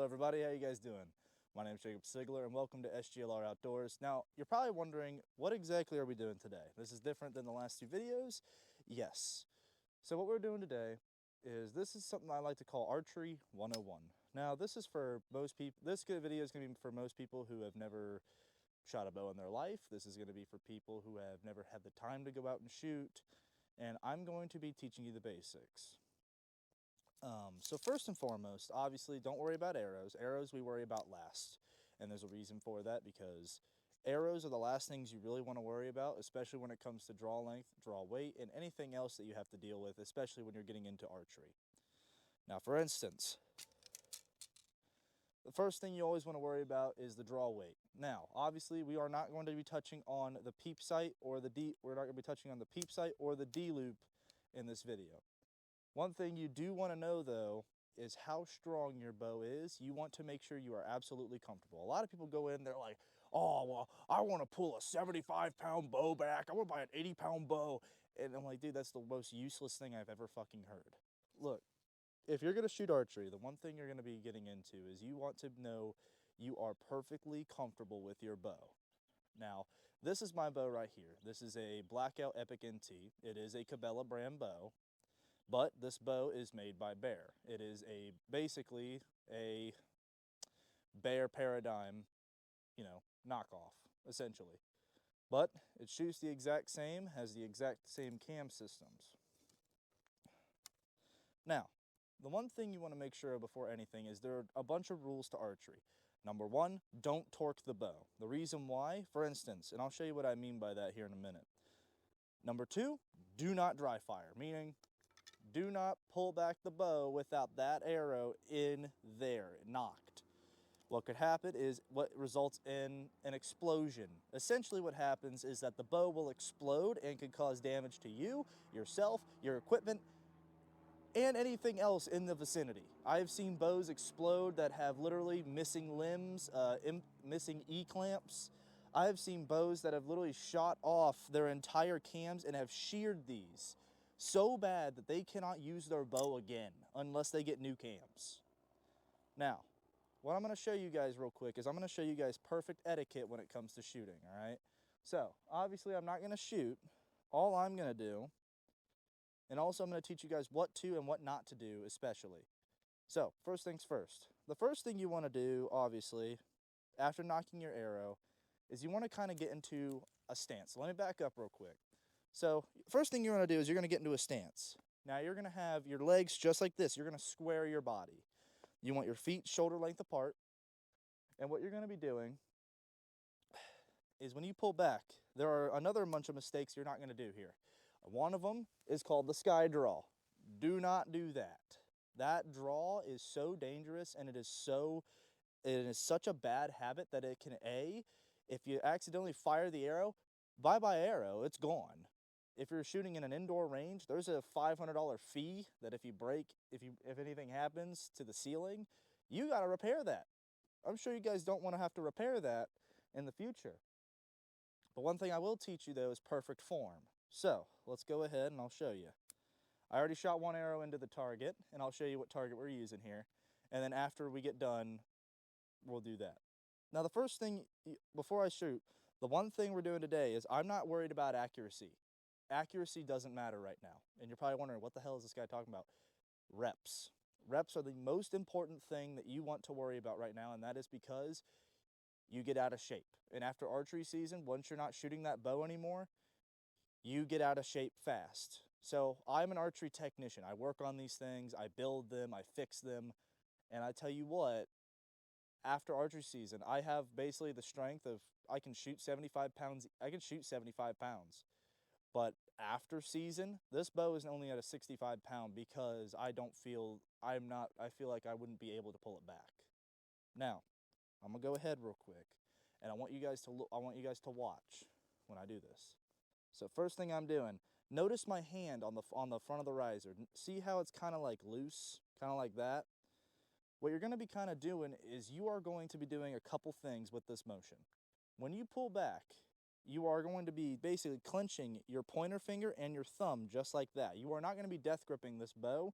everybody, how you guys doing? My name is Jacob Sigler and welcome to SGLR Outdoors. Now, you're probably wondering, what exactly are we doing today? This is different than the last two videos. Yes. So what we're doing today this is something I like to call Archery 101. Now, this is for most people, this video is going to be for most people who have never shot a bow in their life. This is going to be for people who have never had the time to go out and shoot, and I'm going to be teaching you the basics. So first and foremost, obviously, don't worry about arrows. Arrows we worry about last, and there's a reason for that, because arrows are the last things you really want to worry about, especially when it comes to draw length, draw weight, and anything else that you have to deal with, especially when you're getting into archery. Now, for instance, the first thing you always want to worry about is the draw weight. Now, obviously, we are not going to be touching on the peep sight or the D. We're not going to be touching on the peep sight or the D loop in this video. One thing you do want to know, though, is how strong your bow is. You want to make sure you are absolutely comfortable. A lot of people go in, they're like, oh, well, I want to pull a 75-pound bow back. I want to buy an 80-pound bow. And I'm like, dude, that's the most useless thing I've ever fucking heard. Look, if you're going to shoot archery, the one thing you're going to be getting into is you want to know you are perfectly comfortable with your bow. Now, this is my bow right here. This is a Blackout Epic NT. It is a Cabela brand bow. But this bow is made by Bear. It is basically a Bear Paradigm, knockoff, essentially. But it shoots the exact same, has the exact same cam systems. Now, the one thing you want to make sure of before anything is there are a bunch of rules to archery. Number one, don't torque the bow. The reason why, for instance, and I'll show you what I mean by that here in a minute. Number two, do not dry fire, meaning do not pull back the bow without that arrow in there, knocked. What could happen is what results in an explosion. Essentially what happens is that the bow will explode and can cause damage to you, yourself, your equipment, and anything else in the vicinity. I've seen bows explode that have literally missing limbs, missing E-clamps. I've seen bows that have literally shot off their entire cams and have sheared these so bad that they cannot use their bow again unless they get new cams. Now, what I'm going to show you guys real quick is I'm going to show you guys perfect etiquette when it comes to shooting, all right? So, obviously I'm not going to shoot. All I'm going to do, and also I'm going to teach you guys what to and what not to do especially. So, first things first. The first thing you want to do, obviously, after knocking your arrow, is you want to kind of get into a stance. So let me back up real quick. So first thing you're going to do is you're going to get into a stance. Now you're going to have your legs just like this. You're going to square your body. You want your feet shoulder length apart. And what you're going to be doing is when you pull back, there are another bunch of mistakes you're not going to do here. One of them is called the sky draw. Do not do that. That draw is so dangerous, and it is such a bad habit that it can if you accidentally fire the arrow, bye-bye arrow, it's gone. If you're shooting in an indoor range, there's a $500 fee that if anything happens to the ceiling, you got to repair that. I'm sure you guys don't want to have to repair that in the future. But one thing I will teach you, though, is perfect form. So let's go ahead and I'll show you. I already shot one arrow into the target, and I'll show you what target we're using here. And then after we get done, we'll do that. Now, the first thing, before I shoot, the one thing we're doing today is I'm not worried about accuracy. Accuracy doesn't matter right now. And you're probably wondering, what the hell is this guy talking about? Reps. Reps are the most important thing that you want to worry about right now, and that is because you get out of shape. And after archery season, once you're not shooting that bow anymore, you get out of shape fast. So I'm an archery technician. I work on these things, I build them, I fix them, and I tell you what, after archery season, I have basically the strength of, I can shoot 75 pounds. But after season, this bow is only at a 65-pound because I feel like I wouldn't be able to pull it back. Now, I'm gonna go ahead real quick, and I want you guys to watch when I do this. So first thing I'm doing, notice my hand on the front of the riser. See how it's kind of like loose, kind of like that? What you're going to be kind of doing is you are going to be doing a couple things with this motion. When you pull back, you are going to be basically clenching your pointer finger and your thumb just like that. You are not going to be death gripping this bow.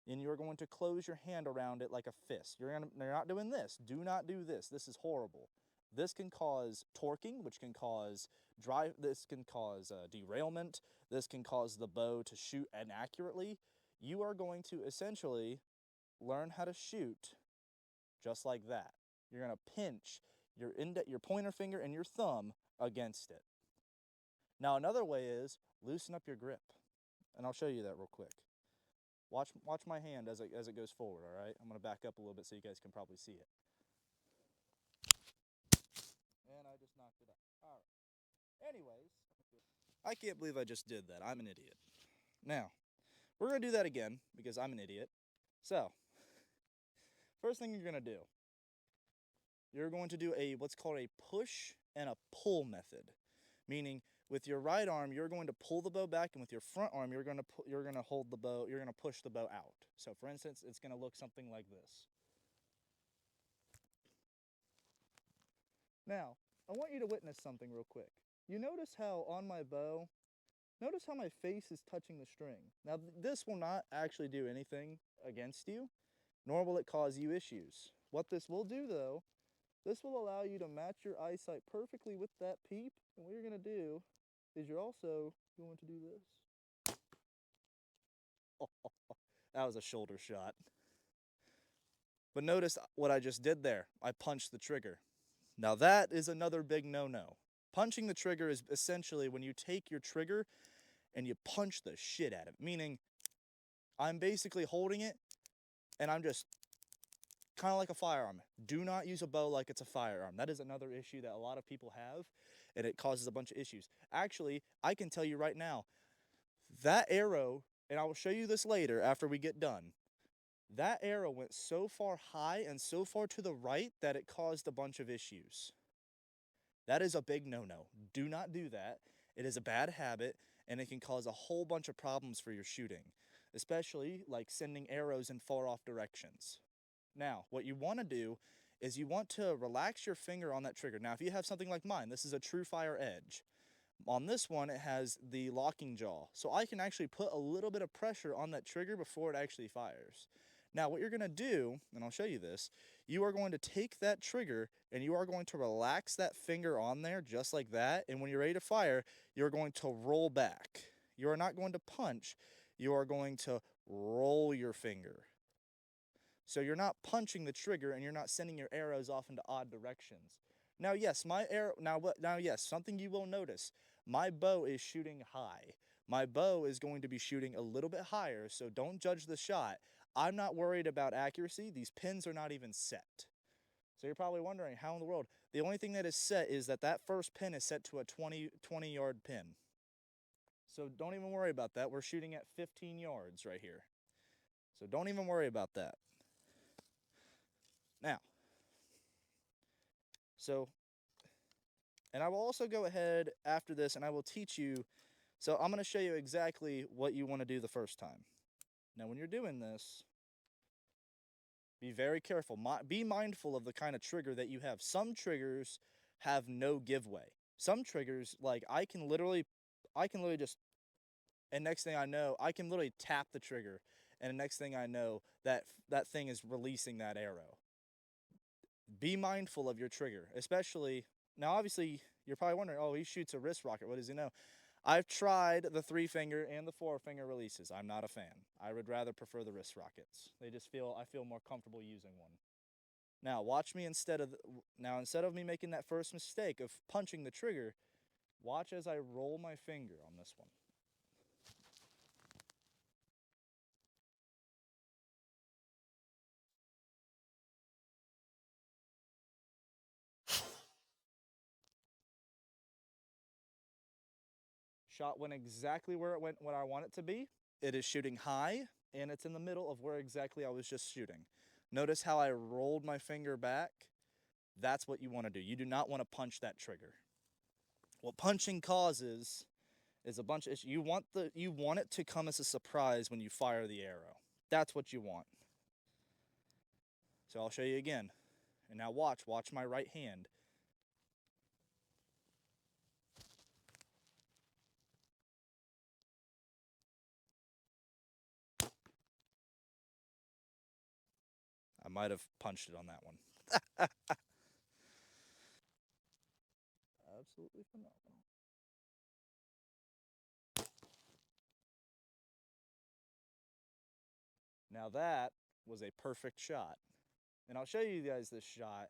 and you're going to close your hand around it like a fist. You're not doing this. Do not do this. This is horrible. This can cause torquing, which can cause derailment. This can cause the bow to shoot inaccurately. You are going to essentially learn how to shoot just like that. You're going to pinch your pointer finger and your thumb against it. Now another way is loosen up your grip, and I'll show you that real quick. Watch my hand as it goes forward, all right? I'm going to back up a little bit so you guys can probably see it. And I just knocked it up. All right. Anyways, I can't believe I just did that. I'm an idiot. Now, we're going to do that again because I'm an idiot. So, first thing you're going to do, you're going to do what's called a push and a pull method. Meaning, with your right arm, you're going to pull the bow back, and with your front arm, you're going to hold the bow, you're going to push the bow out. So, for instance, it's going to look something like this. Now, I want you to witness something real quick. You notice how on my bow, notice how my face is touching the string. Now, this will not actually do anything against you, nor will it cause you issues. What this will do, though, this will allow you to match your eyesight perfectly with that peep. And what you're going to do is you're also going to do this. That was a shoulder shot. But notice what I just did there. I punched the trigger. Now that is another big no-no. Punching the trigger is essentially when you take your trigger and you punch the shit at it. Meaning, I'm basically holding it and I'm just kind of like a firearm. Do not use a bow like it's a firearm. That is another issue that a lot of people have, and it causes a bunch of issues. Actually, I can tell you right now, that arrow, and I will show you this later after we get done, that arrow went so far high and so far to the right that it caused a bunch of issues. That is a big no-no. Do not do that. It is a bad habit, and it can cause a whole bunch of problems for your shooting, especially like sending arrows in far-off directions. Now, what you want to do is you want to relax your finger on that trigger. Now, if you have something like mine, this is a True Fire Edge. On this one, it has the locking jaw, so I can actually put a little bit of pressure on that trigger before it actually fires. Now, what you're going to do, and I'll show you this, you are going to take that trigger and you are going to relax that finger on there just like that, and when you're ready to fire, you're going to roll back. You are not going to punch, you are going to roll your finger. So you're not punching the trigger and you're not sending your arrows off into odd directions. Now, yes, something you will notice. My bow is shooting high. My bow is going to be shooting a little bit higher, so don't judge the shot. I'm not worried about accuracy. These pins are not even set. So you're probably wondering, how in the world? The only thing that is set is that first pin is set to a 20-yard pin. So don't even worry about that. We're shooting at 15 yards right here. So don't even worry about that. Now, and I will also go ahead after this and I will teach you, so I'm going to show you exactly what you want to do the first time. Now, when you're doing this, be very careful. Be mindful of the kind of trigger that you have. Some triggers have no giveaway. Some triggers, like I can literally just, and next thing I know, I can literally tap the trigger, and the next thing I know, that thing is releasing that arrow. Be mindful of your trigger, especially, now obviously you're probably wondering, oh, he shoots a wrist rocket, what does he know? I've tried the 3-finger and the 4-finger releases. I'm not a fan. I would rather prefer the wrist rockets. I feel more comfortable using one. Now watch me instead of me making that first mistake of punching the trigger, watch as I roll my finger on this one. Shot went exactly where it went, what I want it to be. It is shooting high, and it's in the middle of where exactly I was just shooting. Notice how I rolled my finger back? That's what you want to do. You do not want to punch that trigger. What punching causes is a bunch of issues. You want it to come as a surprise when you fire the arrow. That's what you want. So I'll show you again. And now watch my right hand. I might have punched it on that one. Absolutely phenomenal. Now that was a perfect shot. And I'll show you guys this shot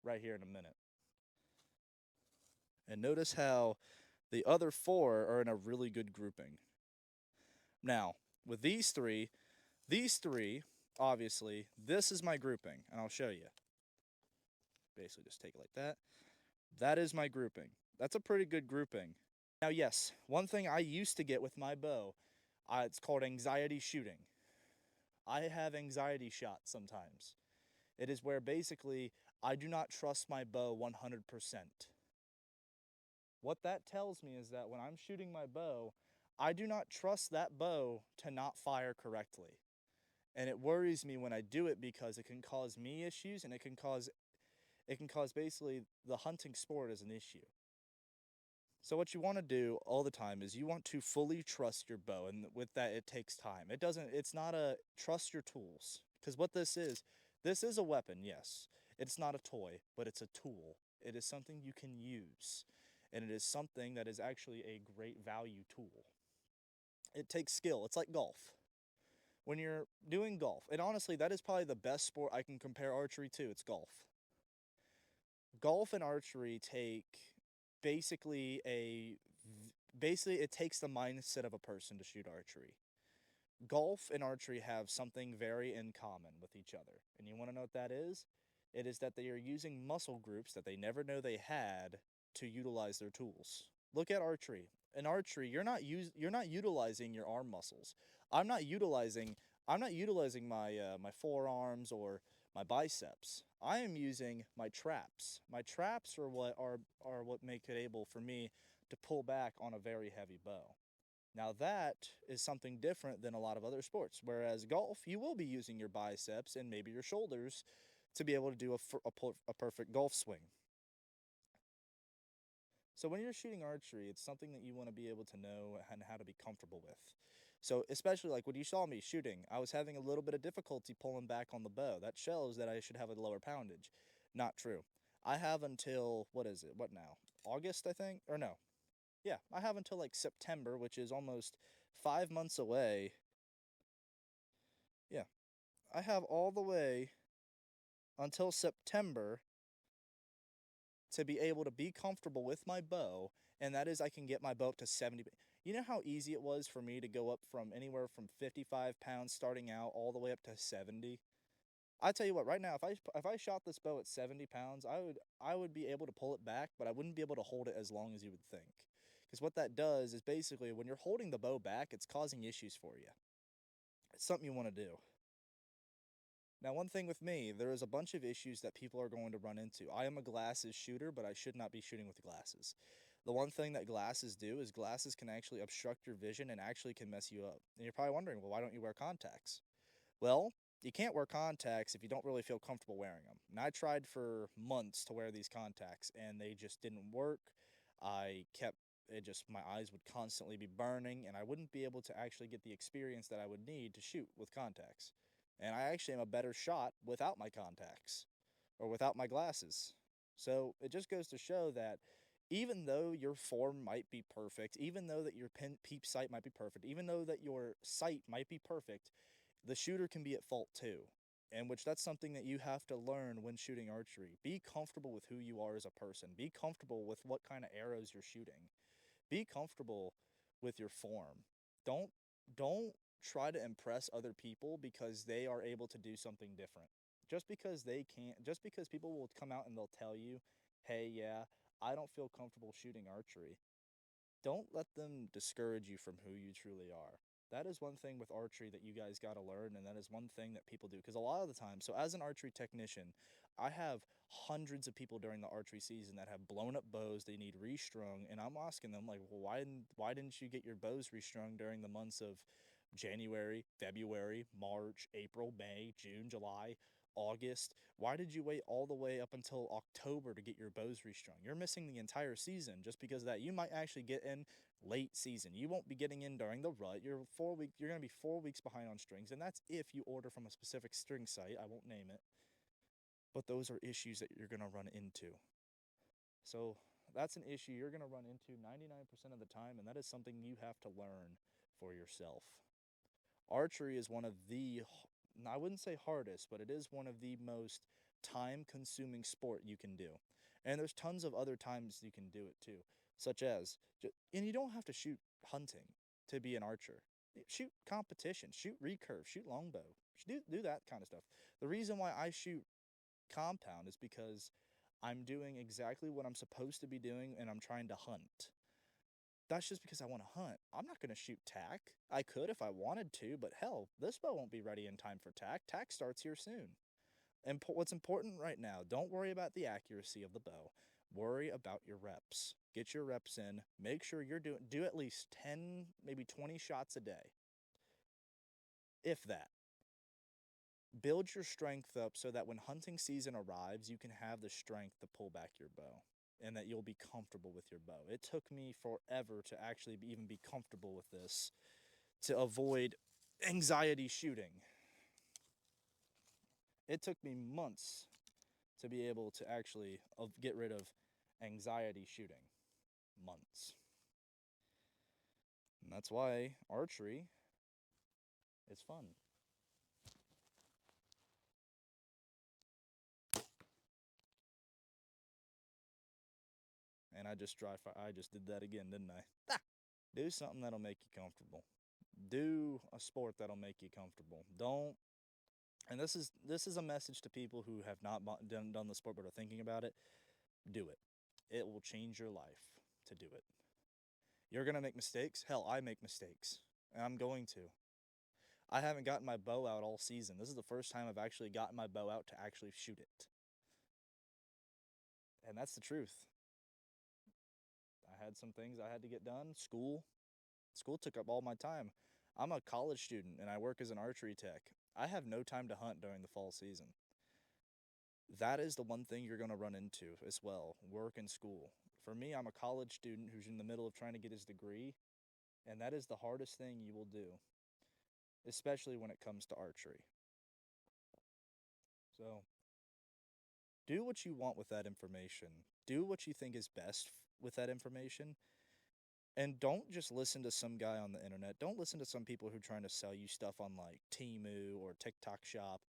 right here in a minute. And notice how the other four are in a really good grouping. Now, with these three, obviously, this is my grouping, and I'll show you. Basically, just take it like that. That is my grouping. That's a pretty good grouping. Now, yes, one thing I used to get with my bow, it's called anxiety shooting. I have anxiety shots sometimes. It is where basically I do not trust my bow 100%. What that tells me is that when I'm shooting my bow, I do not trust that bow to not fire correctly. And it worries me when I do it because it can cause me issues and it can cause basically the hunting sport as an issue. So what you want to do all the time is you want to fully trust your bow, and with that it takes time. It's not a trust your tools, because what this is a weapon, yes. It's not a toy, but it's a tool. It is something you can use, and it is something that is actually a great value tool. It takes skill. It's like golf. When you're doing golf, and honestly that is probably the best sport I can compare archery to, it's golf. Golf and archery take basically a basically it takes the mindset of a person to shoot archery. Golf and archery have something very in common with each other. And you want to know what that is? It is that they are using muscle groups that they never know they had to utilize their tools. Look at archery. In archery, you're not utilizing your arm muscles. I'm not utilizing I'm not utilizing my forearms or my biceps. I am using my traps. My traps are what make it able for me to pull back on a very heavy bow. Now that is something different than a lot of other sports. Whereas golf, you will be using your biceps and maybe your shoulders to be able to do a perfect golf swing. So when you're shooting archery, it's something that you want to be able to know and how to be comfortable with. So especially like when you saw me shooting, I was having a little bit of difficulty pulling back on the bow. That shows that I should have a lower poundage. Not true. I have until, what is it? What now? August, I think? Or no. Yeah, I have until like September, which is almost 5 months away. Yeah, I have all the way until September to be able to be comfortable with my bow, and that is I can get my bow up to 70. You know how easy it was for me to go up from anywhere from 55 pounds starting out all the way up to 70? I tell you what, right now, if I shot this bow at 70 pounds, I would be able to pull it back, but I wouldn't be able to hold it as long as you would think. Because what that does is basically when you're holding the bow back, it's causing issues for you. It's something you want to do. Now, one thing with me, there is a bunch of issues that people are going to run into. I am a glasses shooter, but I should not be shooting with glasses. The one thing that glasses do is glasses can actually obstruct your vision and actually can mess you up. And you're probably wondering, well, why don't you wear contacts? Well, you can't wear contacts if you don't really feel comfortable wearing them. And I tried for months to wear these contacts and they just didn't work. I kept my eyes would constantly be burning and I wouldn't be able to actually get the experience that I would need to shoot with contacts. And I actually am a better shot without my contacts or without my glasses. So it just goes to show that even though your form might be perfect, even though that your peep sight might be perfect, even though that your sight might be perfect, the shooter can be at fault too. And which that's something that you have to learn when shooting archery. Be comfortable with who you are as a person. Be comfortable with what kind of arrows you're shooting. Be comfortable with your form. Don't don't try to impress other people because they are able to do something different. Just because people will come out and they'll tell you, "Hey, yeah, I don't feel comfortable shooting archery." Don't let them discourage you from who you truly are. That is one thing with archery that you guys got to learn, and that is one thing that people do. Because a lot of the time, so as an archery technician, I have hundreds of people during the archery season that have blown up bows they need restrung, and I'm asking them like, well, why didn't you get your bows restrung during the months of January, February, March, April, May, June, July, August? Why did you wait all the way up until October to get your bows restrung? You're missing the entire season just because of that. You might actually get in late season. You won't be getting in during the rut. You're going to be 4 weeks behind on strings, and that's if you order from a specific string site. I won't name it. But those are issues that you're going to run into. So that's an issue you're going to run into 99% of the time, and that is something you have to learn for yourself. Archery is one of the, I wouldn't say hardest, but it is one of the most time consuming sport you can do. And there's tons of other times you can do it too, such as, and you don't have to shoot hunting to be an archer. Shoot competition, shoot recurve, shoot longbow, do that kind of stuff. The reason why I shoot compound is because I'm doing exactly what I'm supposed to be doing and I'm trying to hunt. That's just because I want to hunt. I'm not going to shoot tack. I could if I wanted to, but hell, this bow won't be ready in time for tack. Tack starts here soon. And what's important right now, don't worry about the accuracy of the bow. Worry about your reps. Get your reps in. Make sure you're do at least 10, maybe 20 shots a day. If that. Build your strength up so that when hunting season arrives, you can have the strength to pull back your bow and that you'll be comfortable with your bow. It took me forever to actually even be comfortable with this, to avoid anxiety shooting. It took me months to be able to actually get rid of anxiety shooting. Months. And that's why archery is fun. And I just did that again, didn't I? Do something that'll make you comfortable. Do a sport that'll make you comfortable. Don't. And this is a message to people who have not done the sport but are thinking about it. Do it. It will change your life to do it. You're gonna make mistakes. Hell, I make mistakes, and I'm going to. I haven't gotten my bow out all season. This is the first time I've actually gotten my bow out to actually shoot it. And that's the truth. I had some things I had to get done. School took up all my time. I'm a college student and I work as an archery tech. I have no time to hunt during the fall season. That is the one thing you're going to run into as well, work and school. For me, I'm a college student who's in the middle of trying to get his degree, and that is the hardest thing you will do, especially when it comes to archery. So, do what you want with that information. Do what you think is best with that information. And don't just listen to some guy on the internet. Don't listen to some people who are trying to sell you stuff on like Temu or TikTok Shop.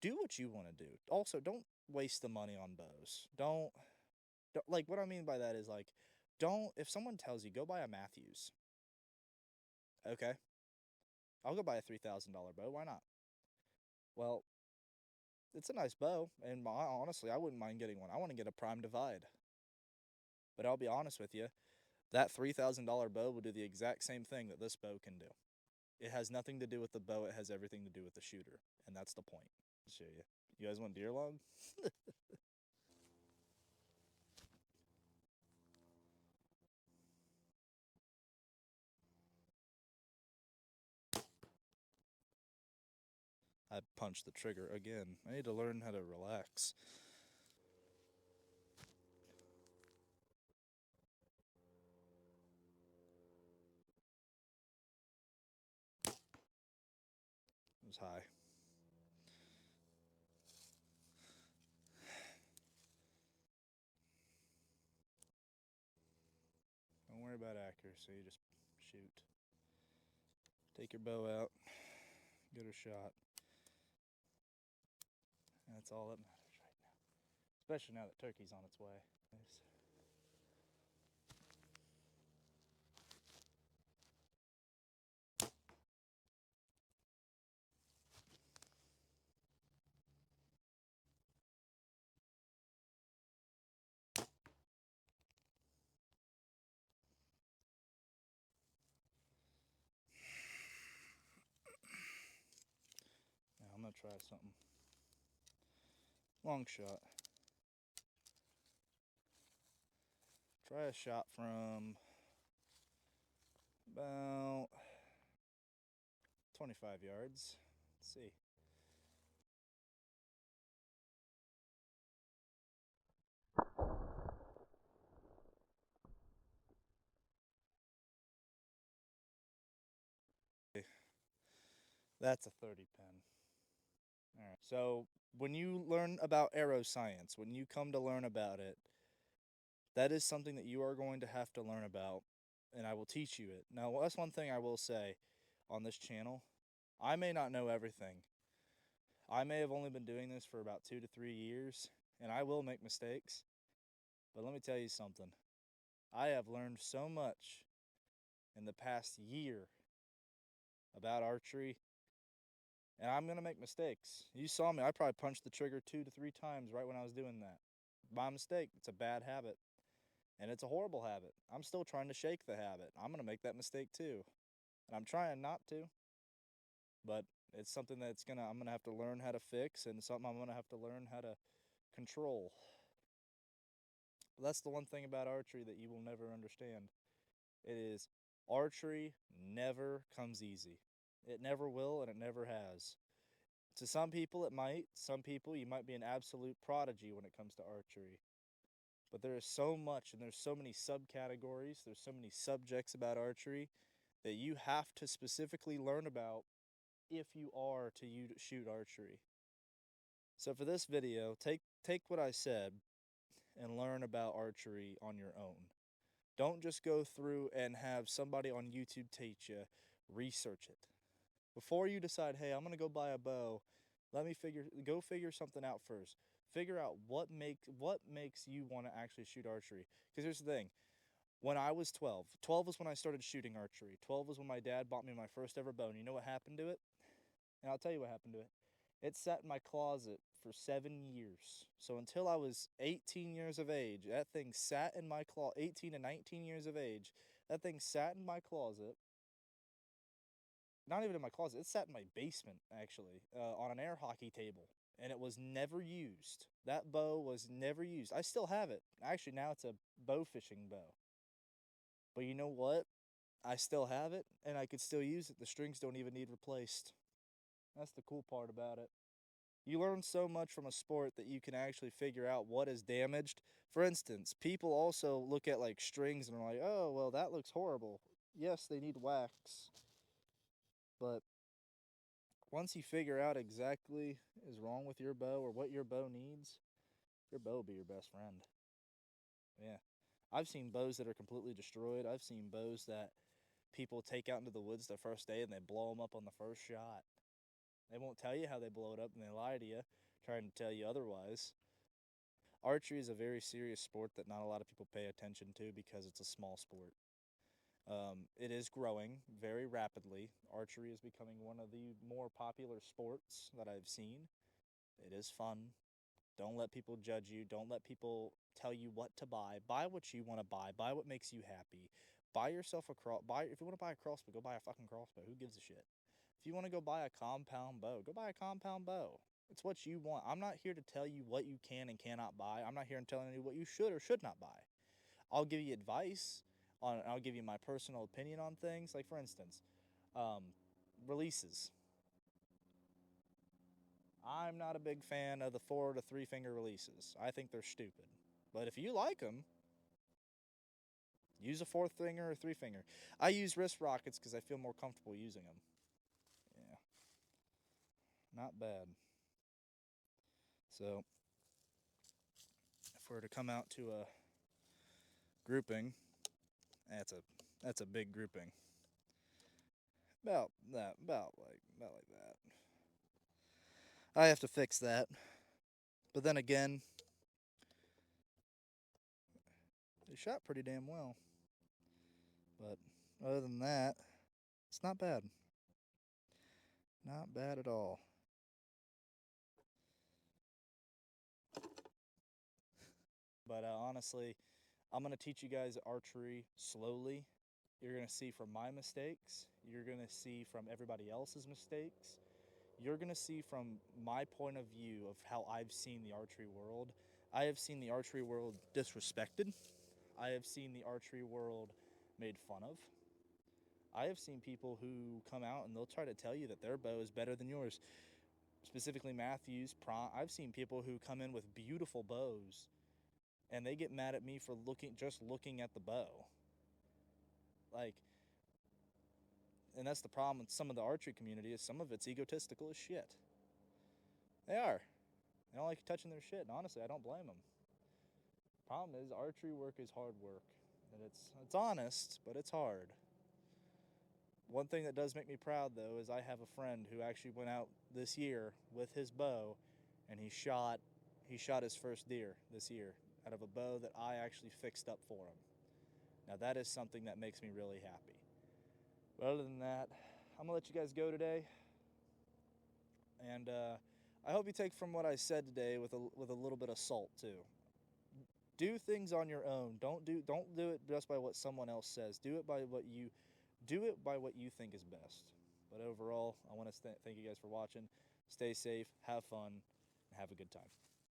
Do what you want to do. Also, don't waste the money on bows. Don't like what I mean by that is like don't if someone tells you go buy a Matthews. Okay? I'll go buy a $3,000 bow. Why not? Well, it's a nice bow, and honestly, I wouldn't mind getting one. I want to get a Prime Divide. But I'll be honest with you, that $3,000 bow will do the exact same thing that this bow can do. It has nothing to do with the bow, it has everything to do with the shooter, and that's the point. I'll show you. You guys want deer log? I punched the trigger again. I need to learn how to relax. It was high. Don't worry about accuracy, just shoot. Take your bow out, get a shot. That's all that matters right now. Especially now that turkey's on its way. Now I'm gonna try something. Long shot. Try a shot from about 25 yards. Let's see. That's a 30 pin. All right. So when you learn about arrow science, when you come to learn about it, that is something that you are going to have to learn about, and I will teach you it. Now, that's one thing I will say on this channel. I may not know everything. I may have only been doing this for about 2 to 3 years, and I will make mistakes. But let me tell you something. I have learned so much in the past year about archery, and I'm going to make mistakes. You saw me, I probably punched the trigger 2 to 3 times right when I was doing that. My mistake. It's a bad habit, and it's a horrible habit. I'm still trying to shake the habit. I'm going to make that mistake too, and I'm trying not to, but it's something I'm going to have to learn how to fix, and something I'm going to have to learn how to control. But that's the one thing about archery that you will never understand. It is archery never comes easy. It never will, and it never has. To some people, it might. Some people, you might be an absolute prodigy when it comes to archery. But there is so much, and there's so many subcategories, there's so many subjects about archery that you have to specifically learn about if you are to shoot archery. So for this video, take what I said and learn about archery on your own. Don't just go through and have somebody on YouTube teach you. Research it. Before you decide, hey, I'm going to go buy a bow, go figure something out first. Figure out what makes you want to actually shoot archery. Because here's the thing. When I was 12 was when I started shooting archery. 12 was when my dad bought me my first ever bow. And you know what happened to it? And I'll tell you what happened to it. It sat in my closet for 7 years. So until I was 18 years of age, that thing sat in my closet. 18 to 19 years of age, that thing sat in my closet. Not even in my closet. It sat in my basement, actually, on an air hockey table. And it was never used. That bow was never used. I still have it. Actually, now it's a bow fishing bow. But you know what? I still have it, and I could still use it. The strings don't even need replaced. That's the cool part about it. You learn so much from a sport that you can actually figure out what is damaged. For instance, people also look at like strings and are like, oh, well, that looks horrible. Yes, they need wax. But once you figure out exactly is wrong with your bow or what your bow needs, your bow will be your best friend. Yeah. I've seen bows that are completely destroyed. I've seen bows that people take out into the woods the first day and they blow them up on the first shot. They won't tell you how they blow it up, and they lie to you, trying to tell you otherwise. Archery is a very serious sport that not a lot of people pay attention to because it's a small sport. It is growing very rapidly. Archery is becoming one of the more popular sports that I've seen. It is fun. Don't let people judge you. Don't let people tell you what to buy. Buy what you want to buy. Buy what makes you happy. Buy yourself a if you want to buy a crossbow, go buy a fucking crossbow. Who gives a shit? If you want to go buy a compound bow, go buy a compound bow. It's what you want. I'm not here to tell you what you can and cannot buy. I'm not here to tell you what you should or should not buy. I'll give you advice I'll give you my personal opinion on things. Like for instance, releases. I'm not a big fan of the 4 to 3 finger releases. I think they're stupid. But if you like them, use a 4th finger or 3 finger. I use wrist rockets because I feel more comfortable using them. Yeah. Not bad. So, if we're to come out to a grouping, that's a big grouping. About like that. I have to fix that. But then again, they shot pretty damn well. But other than that, it's not bad. Not bad at all. But honestly, I'm going to teach you guys archery slowly. You're going to see from my mistakes. You're going to see from everybody else's mistakes. You're going to see from my point of view of how I've seen the archery world. I have seen the archery world disrespected. I have seen the archery world made fun of. I have seen people who come out and they'll try to tell you that their bow is better than yours. Specifically Matthews, I've seen people who come in with beautiful bows and they get mad at me for looking at the bow. Like, And that's the problem with some of the archery community is some of it's egotistical as shit. They are. They don't like you touching their shit, and honestly, I don't blame them. Problem is, archery work is hard work, and it's honest, but it's hard. One thing that does make me proud, though, is I have a friend who actually went out this year with his bow, and he shot his first deer this year out of a bow that I actually fixed up for him. Now that is something that makes me really happy. But other than that, I'm gonna let you guys go today, and I hope you take from what I said today with a little bit of salt too. Do things on your own. Don't do it just by what someone else says. Do it by what you think is best. But overall, I want to thank you guys for watching. Stay safe, have fun, and have a good time.